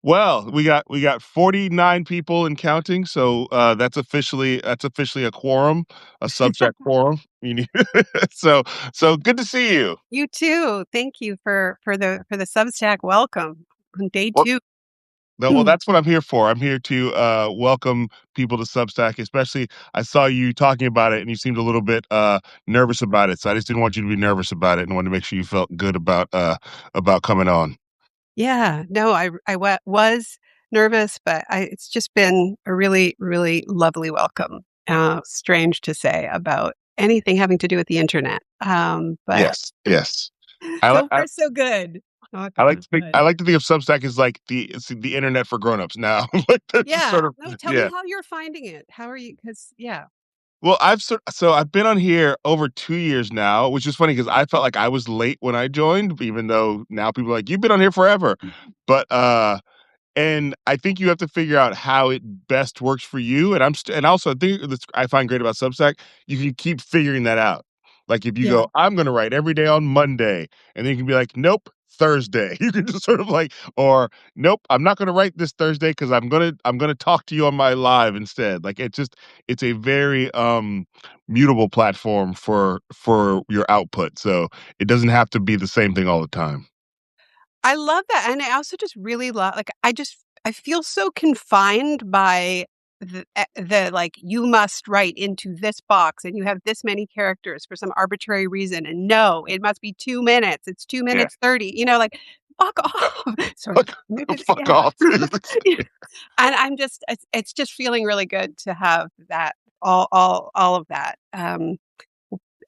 Well, we got 49 people and counting, so that's officially a quorum, a Substack quorum. You need so good to see you. You too. Thank you for the Substack welcome on day Well, two. well, that's what I'm here for. I'm here to welcome people to Substack. Especially, I saw you talking about it, and you seemed a little bit nervous about it. So I just didn't want you to be nervous about it, and wanted to make sure you felt good about coming on. Yeah, no, was nervous, but it's just been a really, really lovely welcome. Strange to say about anything having to do with the internet. But Yes, yes. I like. so far so good. Knock I like on to think I wood. like to think of Substack as like the internet for grown-ups now. Like that's just Yeah. sort of No, tell me yeah. how you're finding it. How are you? Because yeah. Well, I've been on here over 2 years now, which is funny because I felt like I was late when I joined, even though now people are like, "You've been on here forever." But, and I think you have to figure out how it best works for you, and also I think that's I find great about Substack, you can keep figuring that out. Like, if you Yeah. go, "I'm gonna write every day on Monday," and then you can be like, "Nope, Thursday." You can just sort of like or, "Nope, I'm not gonna write this Thursday because I'm gonna talk to you on my live instead." Like, it's a very, mutable platform for your output, so it doesn't have to be the same thing all the time. I love that, and I also just really love like, I feel so confined by like, you must write into this box, and you have this many characters for some arbitrary reason, and no, it must be 2 minutes, it's 2 Yeah. minutes 30, like, fuck off. Sort of. Fuck Maybe fuck yeah. off. Yeah, and I'm just it's just feeling really good to have that all of that,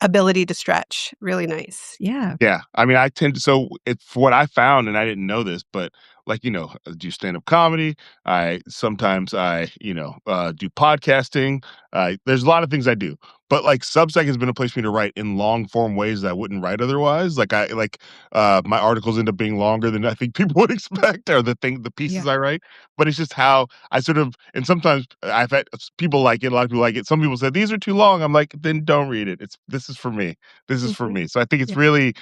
ability to stretch. Really nice. Yeah. Yeah, I mean, I tend to so it's what I found, and I didn't know this, but like I do stand up comedy. I do podcasting. There's a lot of things I do, but like Substack has been a place for me to write in long form ways that I wouldn't write otherwise. My articles end up being longer than I think people would expect, or the Yeah. pieces I write. But it's just how I sort of, and sometimes I've had people like it, a lot of people like it. Some people said these are too long. I'm like, then don't read it. This is for me. This is for Mhm. me. So I think it's Yeah. really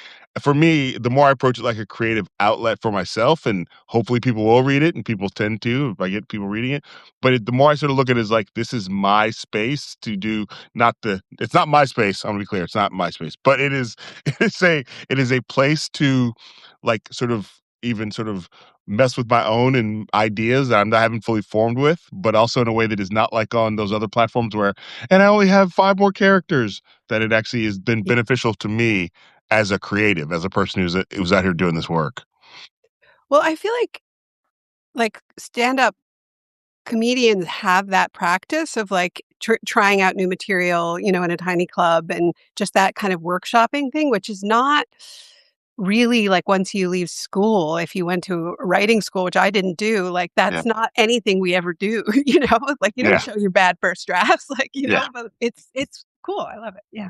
for me, the more I approach it like a creative outlet for myself, and hopefully people will read it, and people tend to if I get people reading it. But the more I sort of look at it as like this is my space to do, it's not my space. I'm gonna be clear, it's not my space, but it is it is a place to like sort of mess with my own and ideas that I haven't fully formed with, but also in a way that is not like on those other platforms where, and I only have five more characters. That it actually has been Yeah. beneficial to me as a creative, as a person who's out here doing this work. Well, I feel like stand-up comedians have that practice of, like, trying out new material, in a tiny club and just that kind of workshopping thing, which is not really like once you leave school, if you went to a writing school, which I didn't do, like, Yeah. that's not anything we ever do, Like, you don't Yeah. show your bad first drafts, like, Yeah. but it's cool, I love it, yeah.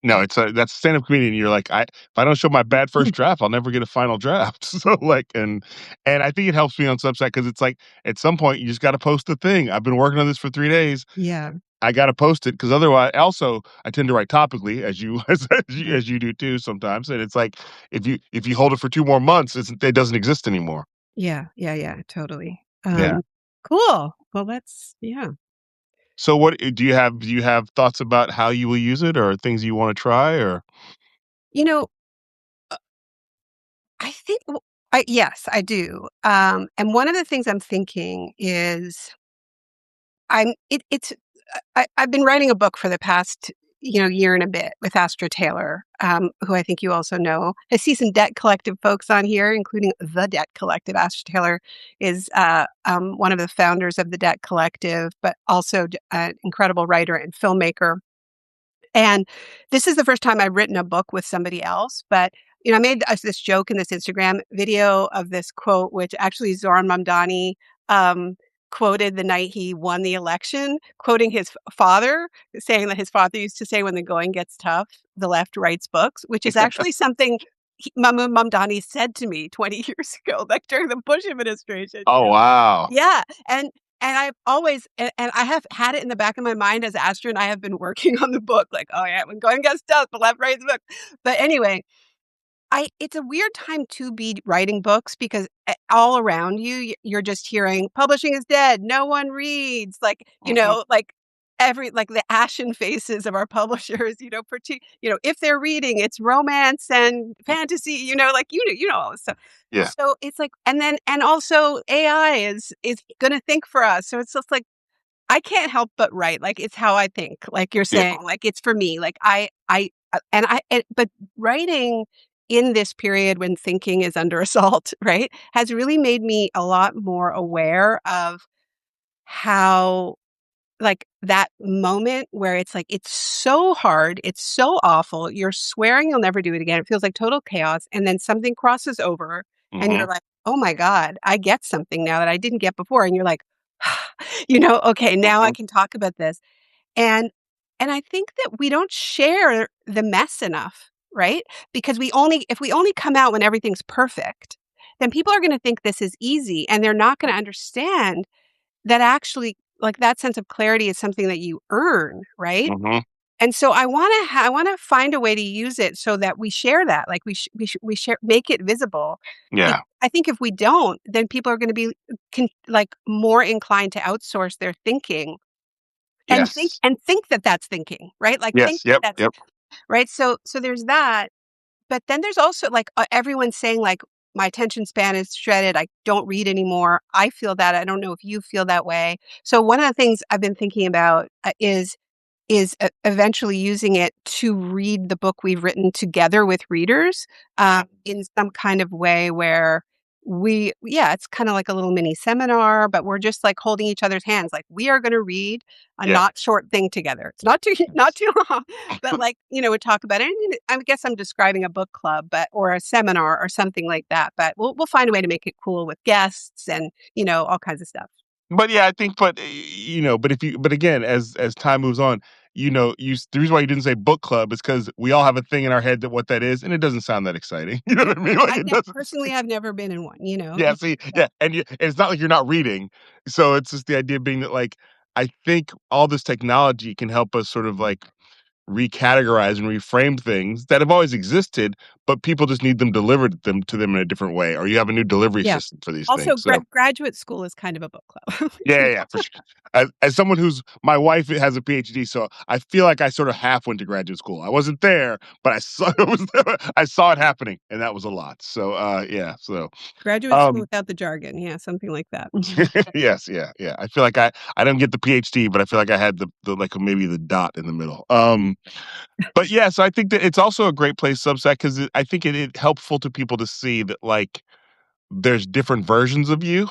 No, that's stand-up comedian. You're like, if I don't show my bad first draft, I'll never get a final draft. So like, and I think it helps me on Substack because it's like at some point you just got to post the thing. I've been working on this for 3 days. Yeah. I got to post it because otherwise, also I tend to write topically, as you Yeah. as you do too sometimes. And it's like if you hold it for 2 more months, it doesn't exist anymore. Yeah, yeah, yeah, totally. Yeah. Cool. Well, that's yeah. So what do you have thoughts about how you will use it or things you want to try or You know, I think yes, I do. And one of the things I'm thinking is I've been writing a book for the past, year and a bit with Astra Taylor, who I think you also know. I see some Debt Collective folks on here, including the Debt Collective. Astra Taylor is one of the founders of the Debt Collective, but also an incredible writer and filmmaker. And this is the first time I've written a book with somebody else, but, I made this joke in this Instagram video of this quote, which actually Zoran Mamdani, quoted the night he won the election, quoting his father, saying that his father used to say, "When the going gets tough, the left writes books," which is actually something Mahmoud Mamdani said to me 20 years ago, like during the Bush administration, Oh, wow. Yeah, and I've always and I have had it in the back of my mind as Astra and I have been working on the book, like, "Oh, yeah, when going gets tough, the left writes the book." But anyway, I it's a weird time to be writing books because all around you, you're just hearing publishing is dead. No one reads. Like, Mhm. like every like the ashen faces of our publishers, if they're reading, it's romance and fantasy, like all this stuff. Yeah. So it's like, and also AI is gonna think for us. So it's just like I can't help but write, like, it's how I think, like you're Yeah. saying, like, it's for me, like, but writing in this period when thinking is under assault, right, has really made me a lot more aware of how, like, that moment where it's like, it's so hard, it's so awful, you're swearing you'll never do it again, it feels like total chaos, and then something crosses over, and Mhm. you're like, "Oh my god, I get something now that I didn't get before," and you're like, "Okay, now I Mhm. can talk about this." And and I think that we don't share the mess enough, right? Because if we only come out when everything's perfect, then people are gonna think this is easy, and they're not gonna understand that actually, like, that sense of clarity is something that you earn, right? Mhm. And so I wanna find a way to use it so that we share that, like, we share make it visible. Yeah. I think if we don't, then people are gonna be like, more inclined to outsource their thinking Yes. and think that that's thinking, right? Like, think Yes. that Yep. that's Yep. right? So there's that, but then there's also, like, everyone's saying, like, "My attention span is shredded, I don't read anymore." I feel that, I don't know if you feel that way. So one of the things I've been thinking about, is e eventually using it to read the book we've written together with readers, in some kind of way where it's kinda like a little mini seminar, but we're just, like, holding each other's hands, like, "We are gonna read a Yeah. not short thing together." It's not too not too long, but, like, we talk about it, and I guess I'm describing a book club, but or a seminar or something like that, but we'll find a way to make it cool with guests and, all kinds of stuff. But yeah, I think, but again, as time moves on, the reason why you didn't say book club is because we all have a thing in our head that what that is, and it doesn't sound that exciting. You know Yeah, what I mean? Like I've it never doesn't. personally, I've never been in one, Yeah. See. Yeah. And it's not like you're not reading. So it's just the idea being that, like, I think all this technology can help us sort of like recategorize and reframe things that have always existed, but people just need them delivered to them in a different way, or you have a new delivery Yeah. system for these Also, things. So graduate school is kind of a book club. yeah, yeah, yeah, for sure. As someone who's my wife has a PhD, so I feel like I sort of half went to graduate school. I wasn't there, but I saw it was I saw it happening, and that was a lot. So yeah, so Graduate school um without the jargon, yeah, something like that. yes, yeah, yeah. I feel like I didn't get the PhD, but I feel like I had the like maybe the dot in the middle. But yeah, so I think that it's also a great place, Substack, because I think it helpful to people to see that, like, there's different versions of you,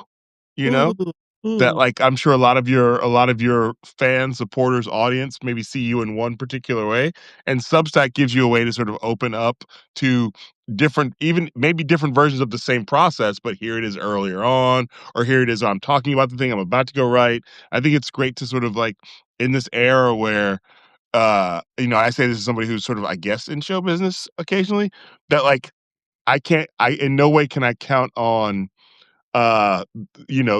you know? Mm, That, mm. like, I'm sure a lot of your fans, supporters, audience maybe see you in one particular way, and Substack gives you a way to sort of open up to different, even maybe different versions of the same process, but here it is earlier on, or here it is, I'm talking about the thing I'm about to go write. I think it's great to sort of, like, in this era where, I say this as somebody who's sort of, I guess, in show business occasionally, that, like, I in no way can I count on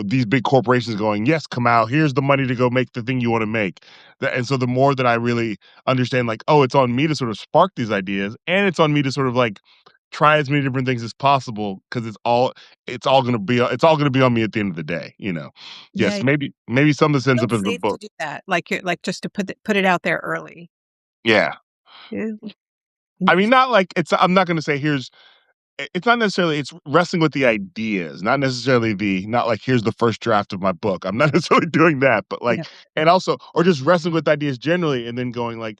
these big corporations going, "Yes, Kamau, here's the money to go make the thing you want to make." And so the more that I really understand, like, oh, it's on me to sort of spark these ideas, and it's on me to sort of like try as many different things as possible because it's all gonna be on me at the end of the day. Yeah, Yes, yeah. maybe some of this ends up Feels as a safe to book. do that, like, you're like, just to put it out there early. Yeah, Yeah, I mean, interesting. not like it's. I'm not gonna say it's not necessarily it's wrestling with the ideas, not necessarily not like here's the first draft of my book. I'm not necessarily doing that, but Yeah, like, and also, or just wrestling with ideas generally, and then going like,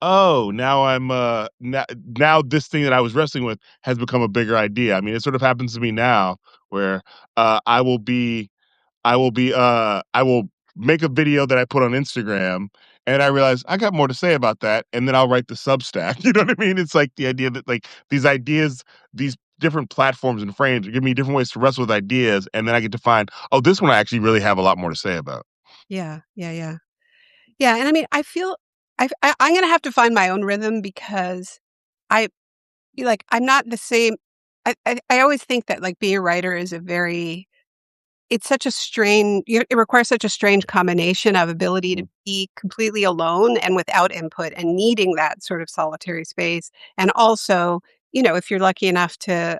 oh, now now this thing that I was wrestling with has become a bigger idea. I mean, it sort of happens to me now where I will be I will make a video that I put on Instagram, and I realize I got more to say about that, and then I'll write the Substack. You know what I mean? It's like the idea that, like, these ideas, these different platforms and frames give me different ways to wrestle with ideas, and then I get to find, oh, this one I actually really have a lot more to say about. yeah, yeah, yeah. Yeah, and I mean, I feel I'm gonna have to find my own rhythm because I like, I'm not the same. I always think that, like, being a writer is a very it's such a it requires such a strange combination of ability to Mhm. be completely alone and without input and needing that sort of solitary space, and also if you're lucky enough to,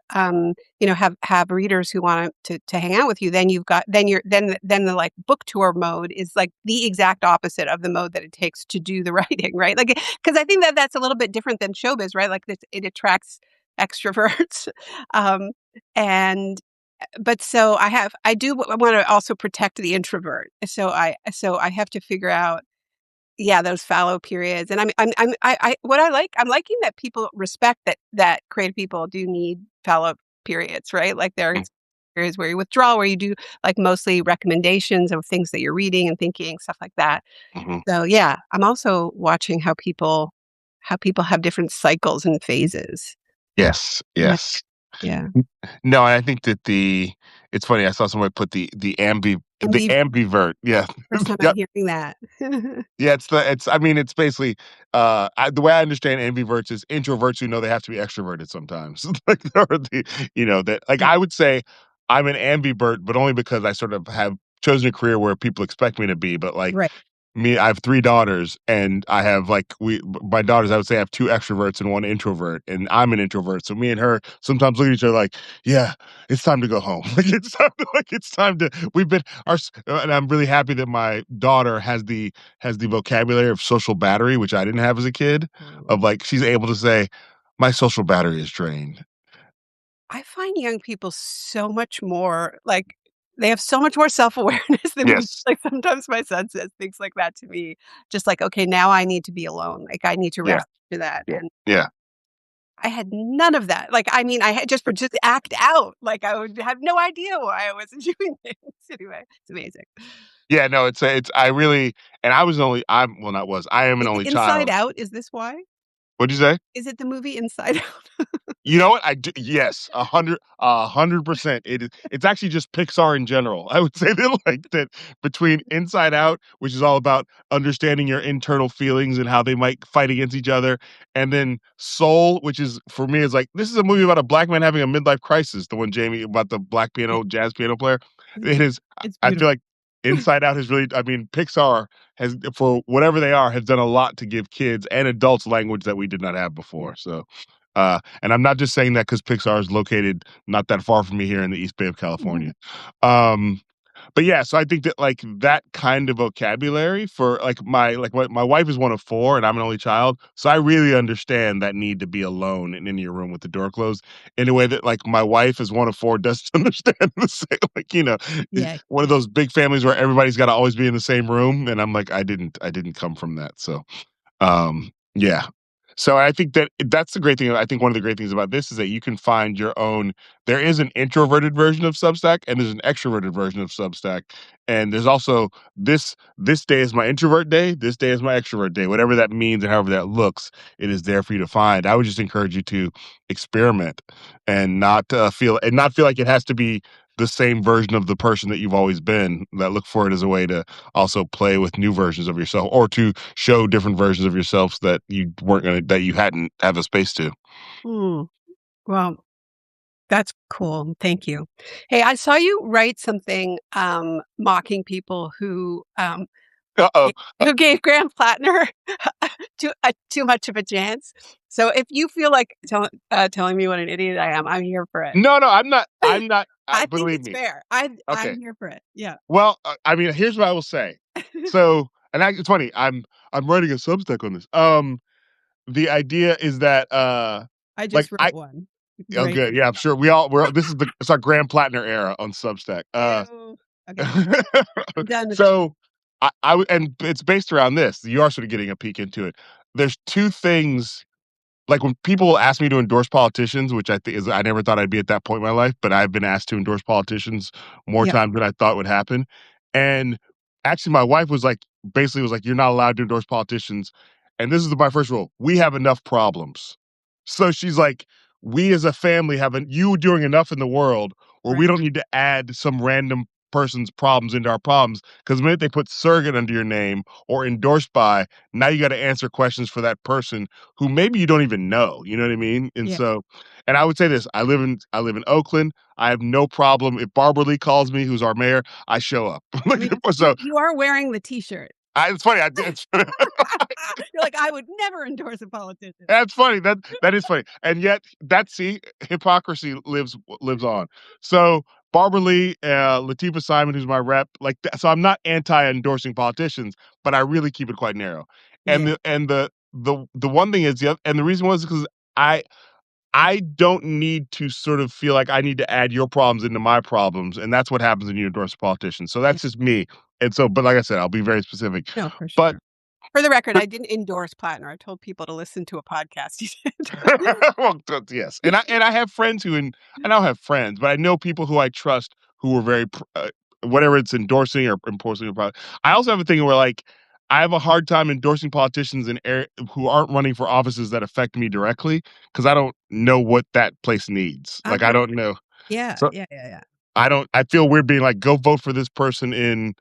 have readers who want to hang out with you, then you've got then the like book tour mode is like the exact opposite of the mode that it takes to do the writing, right? Like, because I think that that's a little bit different than showbiz, right? Like it attracts extroverts, um, and but so I do want to also protect the introvert. So I have to figure out, yeah, those fallow periods, and I'm liking that people respect that creative people do need fallow periods, right? Like, Mm, there's periods where you withdraw, where you do, like, mostly recommendations of things that you're reading and thinking, stuff like that. mhm. So, yeah, I'm also watching how people have different cycles and phases. Yes, Yeah, yes. yeah. No, and I think that it's funny, I saw somebody put the Ambiv ambivert, yeah. First time I'm Yep. hearing that. Yeah, I mean, it's basically, the way I understand ambiverts is introverts who know they have to be extroverted sometimes. Like, or that like, Yeah, I would say I'm an ambivert, but only because I sort of have chosen a career where people expect me to be, but, like, right. I have 3 daughters, and I have, like, my daughters, I would say I have 2 extroverts and 1 introvert, and I'm an introvert, so me and her sometimes look at each other like, "Yeah, it's time to go home." It's time to we've been and I'm really happy that my daughter has the vocabulary of social battery, which I didn't have as a kid, Oh. of, like, she's able to say, "My social battery is drained." I find young people so much more like, they have so much more self-awareness than we Yes. like, sometimes my son says things like that to me, just like, "Okay, now I need to be alone, like, I need to Yeah, rest to that," and yeah. I had none of that, like, I mean, I had just act out, like, I would have no idea why I wasn't doing things. Anyway, it's amazing. Yeah, no, it's I really and I was only I'm well, not was, I am an Is it only Inside child. Out? Is this why? What'd you say? Is it the movie Inside Out? You know what? I do yes, 100%. It's actually just Pixar in general. I would say that, like, that between Inside Out, which is all about understanding your internal feelings and how they might fight against each other, and then Soul, which is for me, is like, this is a movie about a black man having a midlife crisis, the one Jamie about the black Yeah, jazz piano player. it's It is it's I feel beautiful. like Inside Out has really I mean, Pixar has, for whatever they are, has done a lot to give kids and adults language that we did not have Yeah. before, so, and I'm not just saying that because Pixar is located not that far from me here in the East Bay of Mhm. California. Um, but yeah, so I think that, like, that kind of vocabulary for, my wife is one of 4 and I'm an only child, so I really understand that need to be alone and in your room with the door closed in a way that, like, my wife is one of 4 doesn't understand the same, like, Yeah. one of those big families where everybody's gotta always be in the same room, and I'm like, I didn't come from that, so yeah. So I think that's the great thing. I think one of the great things about this is that you can find your own. There is an introverted version of Substack, and there's an extroverted version of Substack, and there's also this day is my introvert day. This day is my extrovert day. Whatever that means and however that looks, it is there for you to find. I would just encourage you to experiment and not feel like it has to be the same version of the person that you've always been. That look for it as a way to also play with new versions of yourself or to show different versions of yourselves that you hadn't have a space to. Mm. Well, that's cool. Thank you. Hey, I saw you write something, mocking people Uh-oh. who gave Graham Plattner too much of a chance. So if you feel like telling me what an idiot I am, I'm here for it. No, no, I'm not I think believe it's me. fair. I'm Okay. here for it. Yeah. Well, I mean, here's what I will say. So, it's funny, I'm writing a Substack on this. The idea is that, I like, just wrote one. oh, Great. good, yeah, I'm sure it's our Graham Plattner era on Substack. Ew. Okay. I'm done with it. So, and it's based around this. You are sort of getting a peek into it. There's 2 things like, when people ask me to endorse politicians, which I think is I never thought I'd be at that point in my life, but I've been asked to endorse politicians more Yeah. times than I thought would happen. And actually, my wife basically was like, "You're not allowed to endorse politicians." And this is my first rule: we have enough problems. So she's like, "We as a family you doing enough in the world, or we Right. don't need to add some random person's problems into our problems. Because the minute they put surrogate under your name or endorsed by, now you got to answer questions for that person who maybe you don't even know, you know what I mean? And Yeah. so, and I would say this, I live in Oakland. I have no problem if Barbara Lee calls me, who's our mayor, I show up. I Like, mean, so you are wearing the T-shirt. It's funny. It's You're like, "I would never endorse a politician." That's funny. That is funny. And yet that see, hypocrisy lives on. So Barbara Lee, Latifah Simon, who's my rep, like so I'm not anti-endorsing politicians, but I really keep it quite narrow. And Yeah. the one thing is and the reason was because I I don't need to sort of feel like I need to add your problems into my problems, and that's what happens when you endorse a politician. So Yeah. that's just me. And so, but like I said, I'll be very specific. No, for But sure. For the record, I didn't endorse Plattner. I told people to listen to a podcast he did. well, yes, and I have friends who, I don't have friends, but I know people who I trust who are very, whatever it's endorsing or endorsing a product. I also have a thing where like I have a hard time endorsing politicians who aren't running for offices that affect me directly because I don't know what that place needs. Like I Uh-huh. don't know. Yeah, So yeah, yeah, yeah. I don't. I feel weird being like, go vote for this person in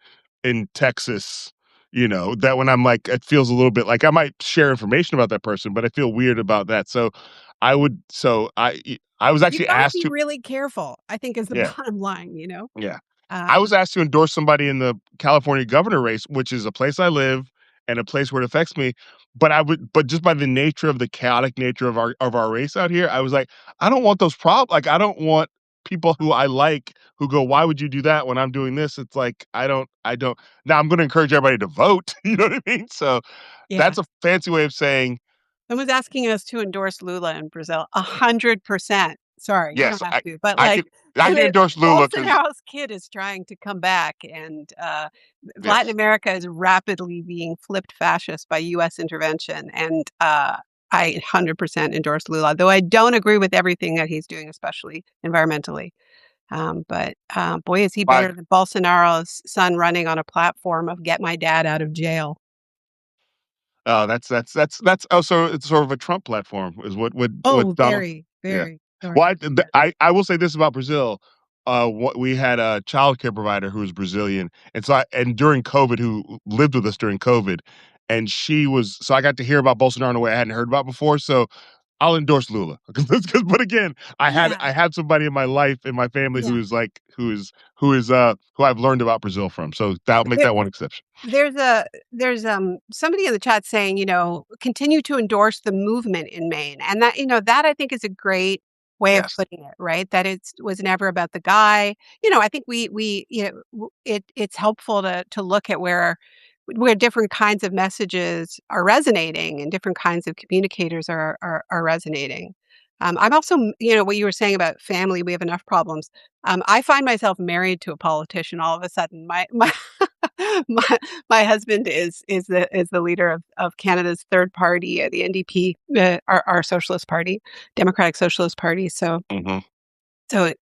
Texas. That when I'm like, it feels a little bit like I might share information about that person, but I feel weird about that. So I would. So I was You actually gotta asked be to. really careful, I think is the Yeah. bottom line, you know? Yeah. I Um, was asked to endorse somebody in the California governor race, which is a place I live and a place where it affects me. But just by the nature of the chaotic nature of our race out here, I was like, I don't want those problems. Like, I don't want people who I like who go, why would you do that when I'm doing this? It's like, I don't. Now I'm going to encourage everybody to vote. You know what I mean? So yeah. that's a fancy way of saying, Someone's asking us to endorse Lula in Brazil, 100%. Sorry, you yes, don't have to, but, I like, can, I can endorse Lula because, Bolsonaro's kid is trying to come back, and, Latin yes, America is rapidly being flipped fascist by US intervention, and, I 100% endorse Lula, though I don't agree with everything that he's doing, especially environmentally. Boy, is he by better than Bolsonaro's son running on a platform of "Get my dad out of jail." oh, that's also it's sort of a Trump platform is what Oh, Donald. very, Yeah. very. Sorry. Well, Yeah. I will say this about Brazil. What we had a childcare provider who was Brazilian, and during COVID, who lived with us during COVID, and I got to hear about Bolsonaro in a way I hadn't heard about before. So I'll endorse Lula. But again, Yeah, I had somebody in my life in my family yeah. who I've learned about Brazil from. So that'll make There that one exception. there's a somebody in the chat saying, "Continue to endorse the movement in Maine." And that I think is a great way of Yes. putting it, right? That it was never about the guy. I think it's helpful to look at where different kinds of messages are resonating and different kinds of communicators are resonating. I'm also, what you were saying about family, we have enough problems. I find myself married to a politician all of a sudden. My my, my husband is the leader of Canada's third party, the NDP, our Socialist Party, Democratic Socialist Party. So Hmm.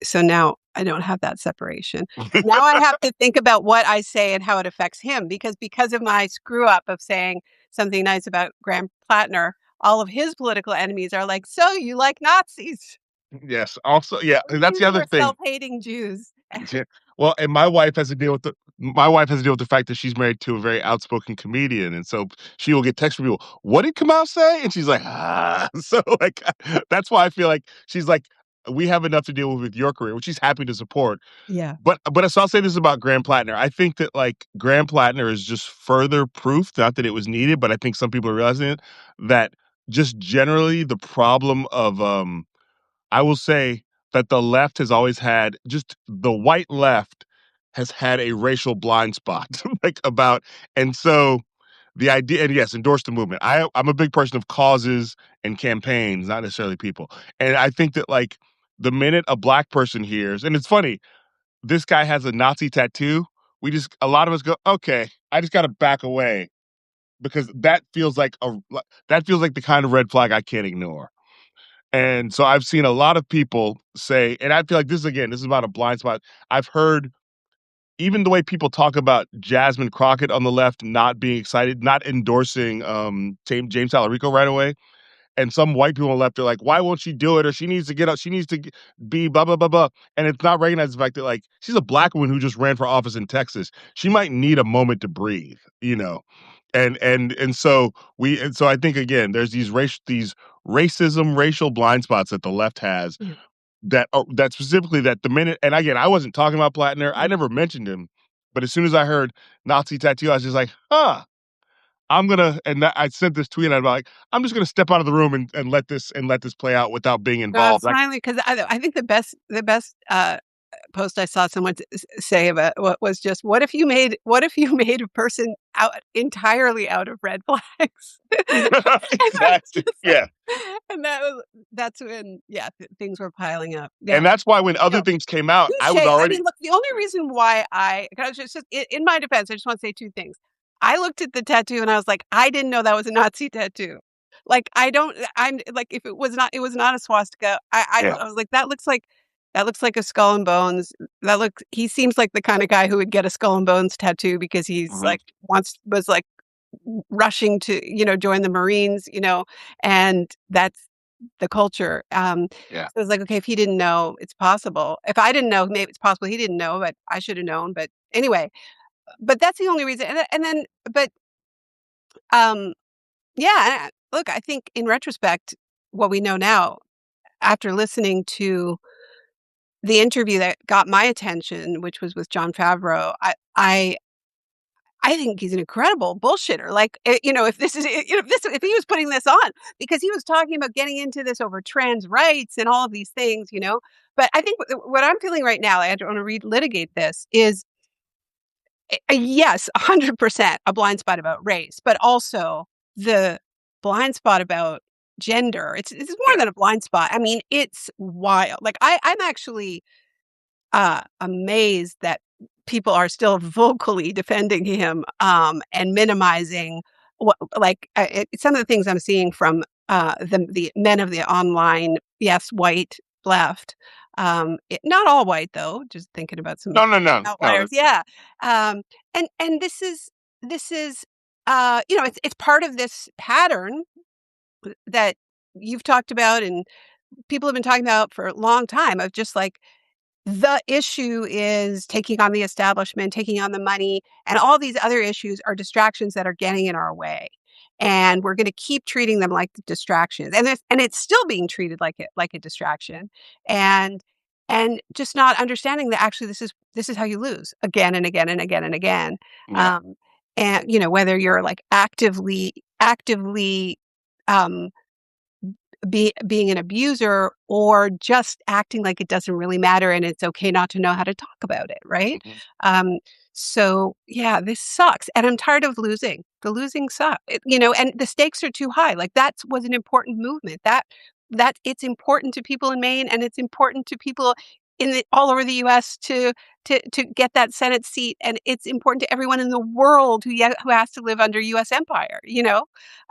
so now I don't have that separation. Now I have to think about what I say and how it affects him because of my screw up of saying something nice about Graham Plattner, all of his political enemies are like, "So you like Nazis? Yes. Also, yeah, What do that's you the do other for thing. self-hating Jews?" Yeah. Well, and my wife has to deal with the fact that she's married to a very outspoken comedian, and so she will get texts from people. What did Kamau say? And she's like, ah. So like, that's why I feel like she's like, we have enough to deal with your career, which she's happy to support. Yeah. But so I'll say this about Graham Plattner. I think that like Graham Plattner is just further proof, not that it was needed, but I think some people are realizing it, that just generally the problem of I will say that the left has always had just the white left has had a racial blind spot, like about, and so the idea, and yes, endorse the movement. I'm a big person of causes and campaigns, not necessarily people. And I think that like the minute a black person hears, and it's funny, this guy has a Nazi tattoo. A lot of us go, okay, I just got to back away because that feels like the kind of red flag I can't ignore. And so I've seen a lot of people say, and I feel like this is about a blind spot. I've heard even the way people talk about Jasmine Crockett on the left not being excited, not endorsing James Talarico right away. And some white people on the left are like, why won't she do it? Or she needs to get up, she needs to be blah, blah, blah, blah. And it's not recognized the fact that like she's a black woman who just ran for office in Texas. She might need a moment to breathe, you know. And so I think again, there's these racism, racial blind spots that the left has Yeah. that specifically that the minute, and again, I wasn't talking about Plattner. I Yeah. never mentioned him, but as soon as I heard Nazi tattoo, I was just like, huh. I sent this tweet. I'm like, I'm just gonna step out of the room and let this play out without being No, I'm involved. Like, smiling because I think the best post I saw someone say about what was just, what if you made a person out entirely out of red flags? And I was exactly, just like, yeah. and that's when, yeah, things were piling up. Yeah. And that's why when You other know, things came out, I was touche. I already mean, look, the only reason why I 'cause just in my defense, I just want to say 2 things. I looked at the tattoo and I was like, "I didn't know that was a Nazi tattoo." Like, I don't I'm like, if it was not a swastika, yeah. I was like, that looks like a skull and bones. That looks He seems like the kinda guy who would get a skull and bones tattoo because he's, Mhm. like, was, like, rushing to, join the Marines, and that's the culture. Yeah. So it's like, okay, if he didn't know, it's possible. If I didn't know, maybe it's possible he didn't know, but I should have known. But anyway, but that's the only reason. And then, but um, yeah. Look, I think in retrospect, what we know now, after listening to the interview that got my attention, which was with John Favreau, I think he's an incredible bullshitter. Like, if this is, if he was putting this on, because he was talking about getting into this over trans rights and all of these things, But I think what I'm feeling right now, I don't want to relitigate this, is yes, 100% a blind spot about race, but also the blind spot about gender. It's more Yeah. than a blind spot. I mean, it's wild. Like, I'm actually amazed that people are still vocally defending him, and minimizing what, like, some of the things I'm seeing from the men of the online, yes, white left. Not all white though. Just thinking about some No, no, no, no. outliers. Yeah, and this is it's part of this pattern that you've talked about and people have been talking about for a long time, of just like, the issue is taking on the establishment, taking on the money, and all these other issues are distractions that are getting in our way. And we're gonna keep treating them like distractions. And it's still being treated like a distraction. And just not understanding that actually this is how you lose again and again and again and again. Yeah. Um, and whether you're like actively um being an abuser, or just acting like it doesn't really matter and it's okay not to know how to talk about it, right? Mhm. Um, so yeah, this sucks, and I'm tired of losing. The losing suck, and the stakes are too high. Like, that was an important movement. That it's important to people in Maine, and it's important to people all over the U.S. to get that Senate seat, and it's important to everyone in the world who has to live under U.S. empire.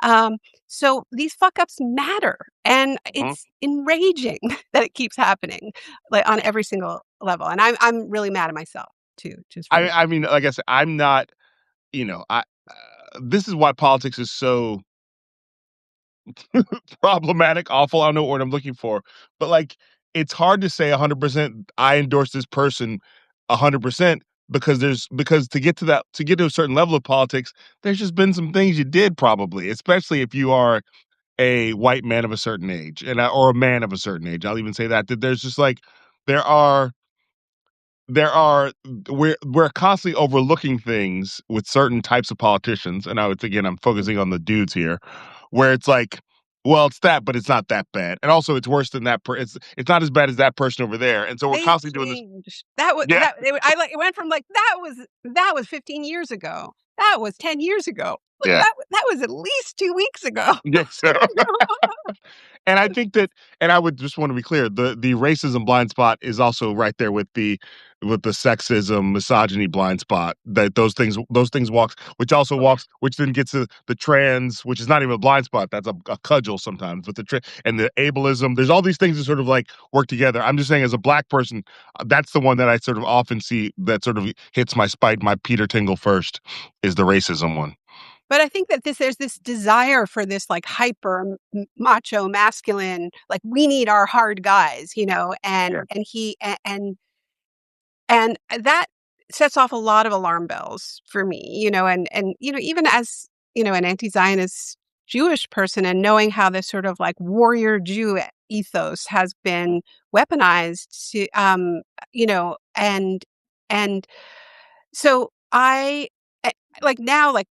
Um, so these fuck ups matter. And Mhm. it's enraging that it keeps happening, like, on every single level, and I'm really mad at myself too, just for I mean, like I said, I'm not, I this is why politics is so problematic, awful. I don't know what word I'm looking for, but like, it's hard to say 100% I endorse this person 100% because to get to a certain level of politics, there's just been some things you did probably, especially if you are a white man of a certain age or a man of a certain age. I'll even say that there's just like there are there are we're constantly overlooking things with certain types of politicians, and again, I'm focusing on the dudes here, where it's like, well, it's that, but it's not that bad, and also it's worse than that. It's not as bad as that person over there, and so we're they've constantly doing this. changed. That was Yeah, that I like it went from like, that was 15 years ago. That was 10 years ago. Look, yeah, that was at least 2 weeks ago. yeah. So And I think that, and I would just want to be clear, the racism blind spot is also right there with the sexism, misogyny blind spot. That those things walks, which also walks, which then gets to the trans, which is not even a blind spot. That's a cudgel sometimes. But and the ableism, there's all these things that sort of like work together. I'm just saying, as a black person, that's the one that I sort of often see that sort of hits my Peter Tingle first, is the racism one. But I think that there's this desire for this, like, hyper macho masculine, like, we need our hard guys, Yeah. and that sets off a lot of alarm bells for me, and even as, an anti-Zionist Jewish person, and knowing how this sort of like warrior Jew ethos has been weaponized to, and so I, like, now, like,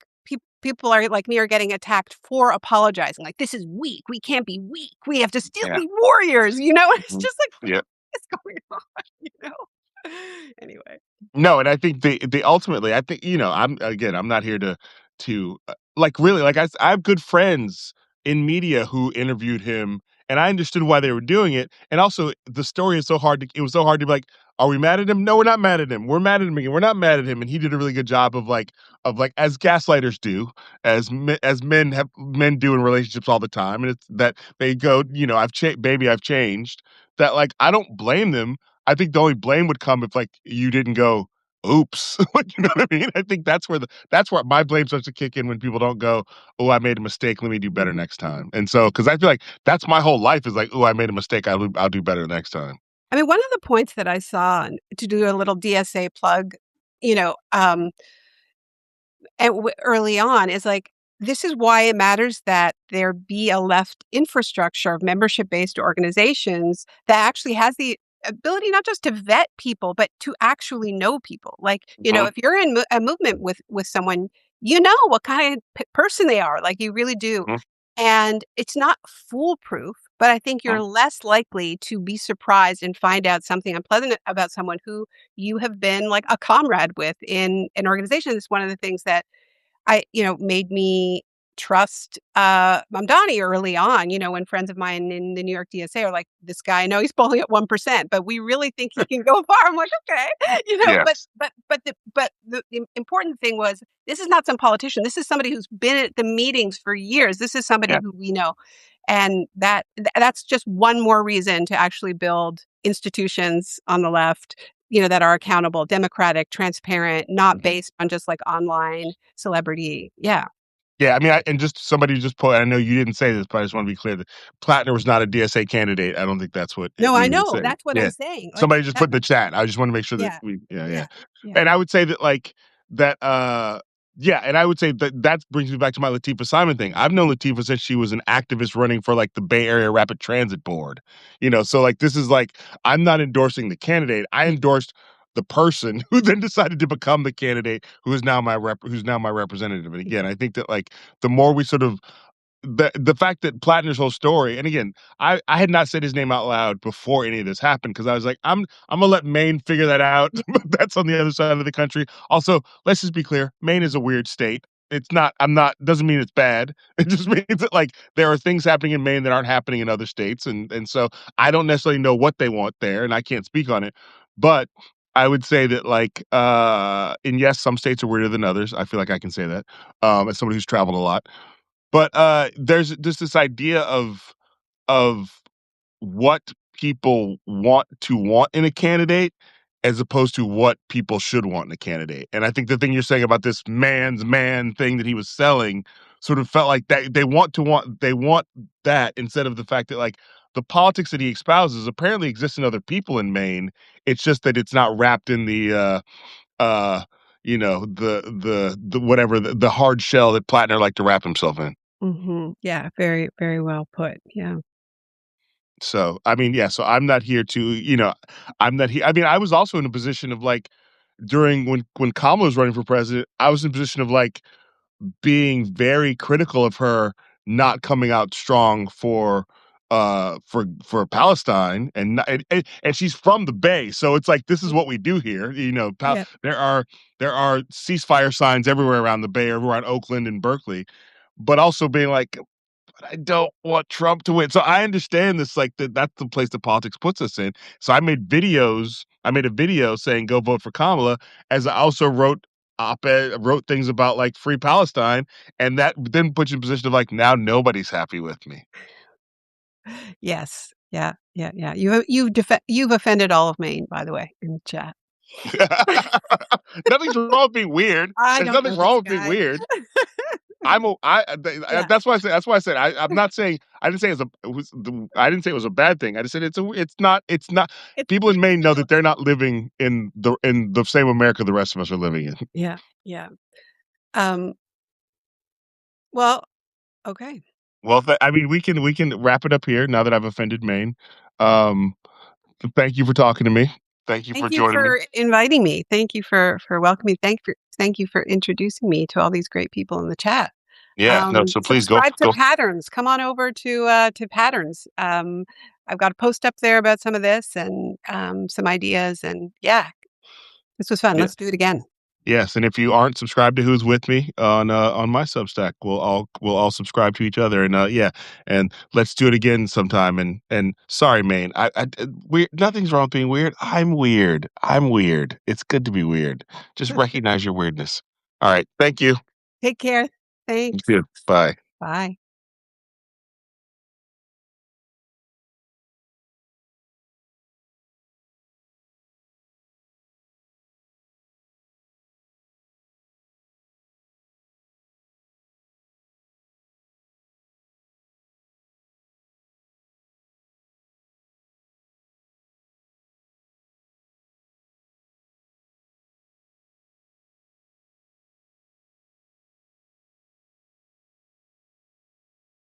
people are like me are getting attacked for apologizing. Like, this is weak. We can't be weak. We have to still Yeah. be warriors, you know? It's Mhm. just like, Yeah. what is going on, you know? Anyway. No, and I think the ultimately, I think, I'm not here like, really, like, I have good friends in media who interviewed him, and I understood why they were doing it, and also, the story is so hard to it was so hard to be like, "Are we mad at him? No, we're not mad at him. We're mad at him again. We're not mad at him," and he did a really good job of, as gaslighters do, as men do in relationships all the time, and it's that they go, "Baby, I've changed," that, like, I don't blame them. I think the only blame would come if, like, you didn't go, "Oops." Like, you know what I mean? I think that's where my blame starts to kick in when people don't go, "Oh, I made a mistake, let me do better Mhm. next time." And so, because I feel like that's my whole life is like, "Oh, I made a mistake, I'll do better next time." I mean, one of the points that I saw, and to do a little DSA plug, you know, early on is like, this is why it matters that there be a left infrastructure of membership-based organizations that actually has the ability not just to vet people, but to actually know people. Like, Mhm, if you're in a movement with someone, you know what kind of person they are. Like, you really do. mhm, And it's not foolproof, but I think mhm, you're less likely to be surprised and find out something unpleasant about someone who you have been like a comrade with in an organization. It's one of the things that made me trust, Mamdani early on, when friends of mine in the New York DSA are like, "This guy, I know he's polling at 1%, but we really think he can go far." I'm like, "Okay." yes, But the important thing was, this is not some politician. This is somebody who's been at the meetings for years. This is somebody yeah, who we know. And that's just one more reason to actually build institutions on the left, that are accountable, democratic, transparent, not mhm. based on just like online celebrity. Yeah. Yeah, I mean, and just somebody just put I know you didn't say this, but I just wanna be clear that Plattner was not a DSA candidate. I don't think that's what No, we I were know. saying. That's what I'm Yeah. saying. Like Somebody just put that. in the chat. I just wanna make sure that Yeah. we yeah, yeah. Yeah. Yeah. And I would say that, like, that, yeah, and I would say that brings me back to my Latifah Simon thing. I've known Latifah since she was an activist running for, like, the Bay Area Rapid Transit Board, so, like, this is, like, I'm not endorsing the candidate, I endorsed the person who then decided to become the candidate who's now my representative, and again, I think that, like, the more we sort of the fact that Plattner's whole story, and again, I had not said his name out loud before any of this happened because I was like, I'm gonna let Maine figure that out. Yeah. But that's on the other side of the country. Also, let's just be clear, Maine is a weird state. It's not. I'm not. Doesn't mean it's bad. It just means that, like, there are things happening in Maine that aren't happening in other states, and so I don't necessarily know what they want there, and I can't speak on it. But I would say that, like, and yes, some states are weirder than others. I feel like I can say that, as somebody who's traveled a lot. But, there's just this idea of what people want in a candidate as opposed to what people should want in a candidate, and I think the thing you're saying about this man's man thing that he was selling sort of felt like that they want that instead of the fact that, like, the politics that he espouses apparently exists in other people in Maine. It's just that it's not wrapped in uh, the whatever the hard shell that Plattner liked to wrap himself in. Yeah. Very, very well put. Yeah. So, I mean, yeah, so I'm not here to, I'm not here. I mean, I was also in a position of, like, during when Kamala was running for president, I was in a position of, like, being very critical of her not coming out strong for Palestine, and not, and she's from the Bay, so it's like this is what we do here. Yeah. There are ceasefire signs everywhere around the Bay, everywhere in Oakland and Berkeley, but also being like, I don't want Trump to win. So I understand this, like, that's the place that politics puts us in. So I made a video saying go vote for Kamala, as I also wrote things about, like, free Palestine, and that then puts you in a position of, like, now nobody's happy with me. Yes. Yeah. Yeah. Yeah. You've offended all of Maine, by the way, in the chat. Nothing's wrong with being weird. I There's don't nothing know wrong this with being guy. weird. I'm a Yeah. that's why I said I'm not saying I didn't say I didn't say it was a bad thing. I just said it's not It's people in Maine know that they're not living in the same America the rest of us are living in. yeah. Yeah. Um, well, okay. Well, I mean, we can wrap it up here now that I've offended Maine. Um, thank you for talking to me. Thank you for Thank you joining me. for inviting me. Thank you for welcoming. Thank you for introducing me to all these great people in the chat. Yeah, no, so please go Subscribe to go. Patterns. Come on over to Patterns. I've got a post up there about some of this and some ideas. And yeah, this was fun. Yeah. Let's do it again. Yes, and if you aren't subscribed to Who's With Me on my Substack, we'll all subscribe to each other, and yeah, and let's do it again sometime. And sorry, Maine, we nothing's wrong with being weird. I'm weird. I'm weird. It's good to be weird. Just recognize your weirdness. All right, thank you. Take care. You Thanks. too. Bye. Bye.